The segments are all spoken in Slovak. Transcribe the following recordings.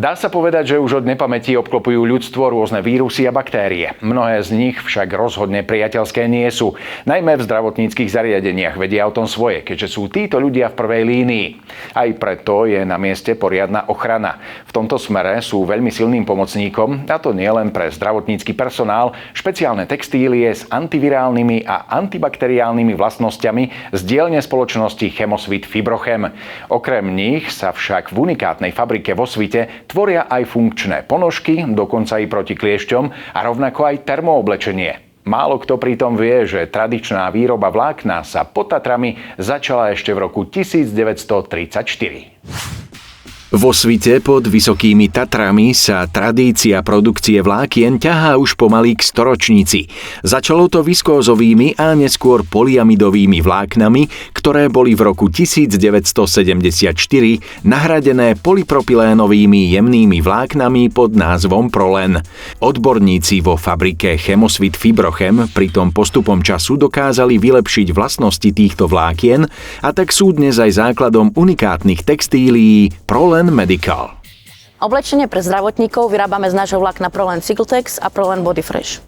Dá sa povedať, že už od nepamäti obklopujú ľudstvo rôzne vírusy a baktérie. Mnohé z nich však rozhodne priateľské nie sú. Najmä v zdravotníckych zariadeniach vedia o tom svoje, keďže sú títo ľudia v prvej línii. Aj preto je na mieste poriadna ochrana. V tomto smere sú veľmi silným pomocníkom, a to nielen pre zdravotnícky personál, špeciálne textílie s antivirálnymi a antibakteriálnymi vlastnosťami z dielne spoločnosti Chemosvit Fibrochem. Okrem nich sa však v unikátnej fabrike vo Svite tvoria aj funkčné ponožky, dokonca i proti kliešťom a rovnako aj termooblečenie. Málo kto pritom vie, že tradičná výroba vlákna sa pod Tatrami začala ešte v roku 1934. Vo Svite pod Vysokými Tatrami sa tradícia produkcie vlákien ťahá už pomaly k storočnici. Začalo to viskózovými a neskôr polyamidovými vláknami, ktoré boli v roku 1974 nahradené polypropylénovými jemnými vláknami pod názvom Prolen. Odborníci vo fabrike Chemosvit Fibrochem pritom postupom času dokázali vylepšiť vlastnosti týchto vlákien a tak sú dnes aj základom unikátnych textílií Prolen Medical. Oblečenie pre zdravotníkov vyrábame z nášho vlákna Prolen Cycletex a Prolen Body Fresh.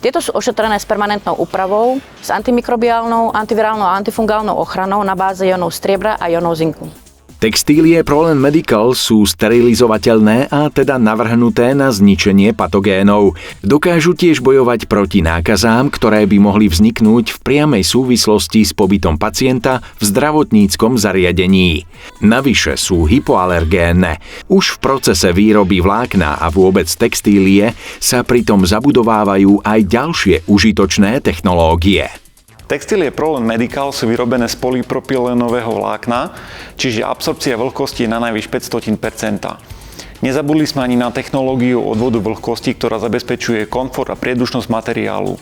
Tieto sú ošetrené s permanentnou úpravou, s antimikrobiálnou, antivirálnou a antifungálnou ochranou na báze jónov striebra a jónov zinku. Textílie Prolen Medical sú sterilizovateľné a teda navrhnuté na zničenie patogénov. Dokážu tiež bojovať proti nákazám, ktoré by mohli vzniknúť v priamej súvislosti s pobytom pacienta v zdravotníckom zariadení. Navyše sú hypoalergénne. Už v procese výroby vlákna a vôbec textílie sa pritom zabudovávajú aj ďalšie užitočné technológie. Textílie Prolen Medical sú vyrobené z polypropylénového vlákna, čiže absorpcia vlhkosti je na najvyš 0,05%. Nezabudli sme ani na technológiu odvodu vlhkosti, ktorá zabezpečuje komfort a priedušnosť materiálu.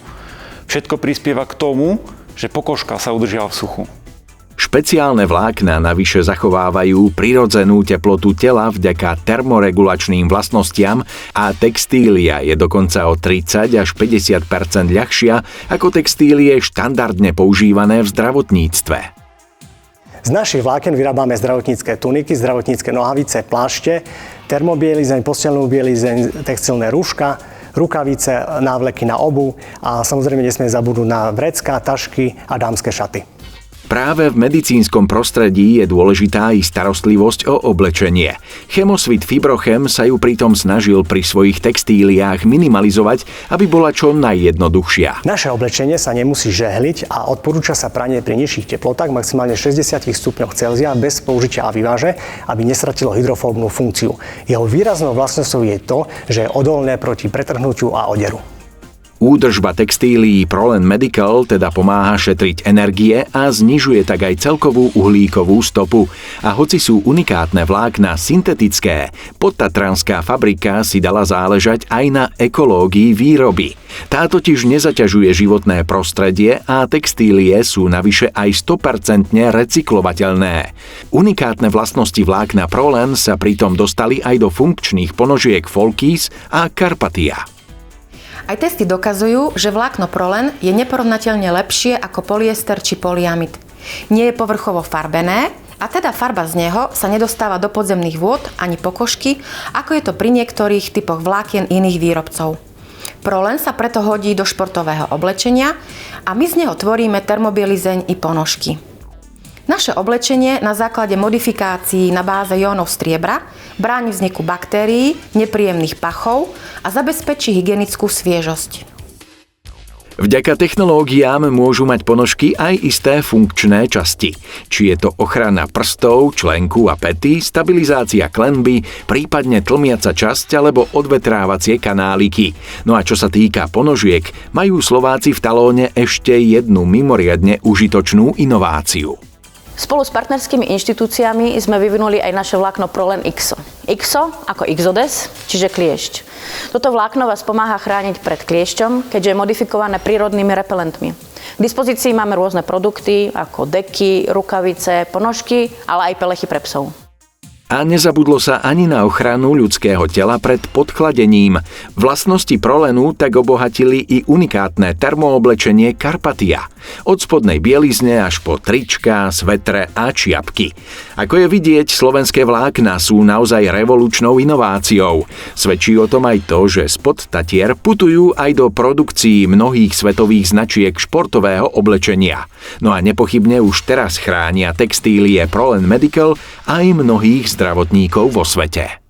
Všetko prispieva k tomu, že pokožka sa udržiava v suchu. Špeciálne vlákna navyše zachovávajú prirodzenú teplotu tela vďaka termoregulačným vlastnostiam a textília je dokonca o 30 až 50% ľahšia ako textílie štandardne používané v zdravotníctve. Z našich vláken vyrábame zdravotnícke tuniky, zdravotnícke nohavice, plášte, termobielizeň, posteľnú bielizeň, textilné rúška, rukavice, návleky na obuv a samozrejme nesmie zabudnúť na vrecká, tašky a dámske šaty. Práve v medicínskom prostredí je dôležitá i starostlivosť o oblečenie. Chemosvit Fibrochem sa ju pritom snažil pri svojich textíliách minimalizovať, aby bola čo najjednoduchšia. Naše oblečenie sa nemusí žehliť a odporúča sa pranie pri nižších teplotách, maximálne 60 stupňoch Celzia bez použitia aviváže, aby nestratilo hydrofóbnu funkciu. Jeho výraznou vlastnosťou je to, že je odolné proti pretrhnutiu a oderu. Údržba textílií Prolen Medical teda pomáha šetriť energie a znižuje tak aj celkovú uhlíkovú stopu. A hoci sú unikátne vlákna syntetické, podtatranská fabrika si dala záležať aj na ekológii výroby. Tá totiž nezaťažuje životné prostredie a textílie sú navyše aj 100% recyklovateľné. Unikátne vlastnosti vlákna Prolen sa pritom dostali aj do funkčných ponožiek Folkis a Carpatia. Aj testy dokazujú, že vlákno Prolen je neporovnateľne lepšie ako polyester či polyamid. Nie je povrchovo farbené a teda farba z neho sa nedostáva do podzemných vôd ani pokožky, ako je to pri niektorých typoch vlákien iných výrobcov. Prolen sa preto hodí do športového oblečenia a my z neho tvoríme termobielizeň i ponožky. Naše oblečenie na základe modifikácií na báze jónov striebra bráni vzniku baktérií, nepríjemných pachov a zabezpečí hygienickú sviežosť. Vďaka technológiám môžu mať ponožky aj isté funkčné časti. Či je to ochrana prstov, členku a päty, stabilizácia klenby, prípadne tlmiaca časť alebo odvetrávacie kanáliky. No a čo sa týka ponožiek, majú Slováci v talóne ešte jednu mimoriadne užitočnú inováciu. Spolu s partnerskými inštitúciami sme vyvinuli aj naše vlákno Prolen IXO. IXO ako Ixodes, čiže kliešť. Toto vlákno vás pomáha chrániť pred kliešťom, keďže je modifikované prírodnými repelentmi. K dispozícii máme rôzne produkty ako deky, rukavice, ponožky, ale aj pelechy pre psov. A nezabudlo sa ani na ochranu ľudského tela pred podchladením. Vlastnosti Prolenu tak obohatili i unikátne termooblečenie Carpatia. Od spodnej bielizne až po trička, svetre a čiapky. Ako je vidieť, slovenské vlákna sú naozaj revolučnou inováciou. Svedčí o tom aj to, že spod Tatier putujú aj do produkcií mnohých svetových značiek športového oblečenia. No a nepochybne už teraz chránia textílie Prolen Medical aj mnohých zdravotníkov vo svete.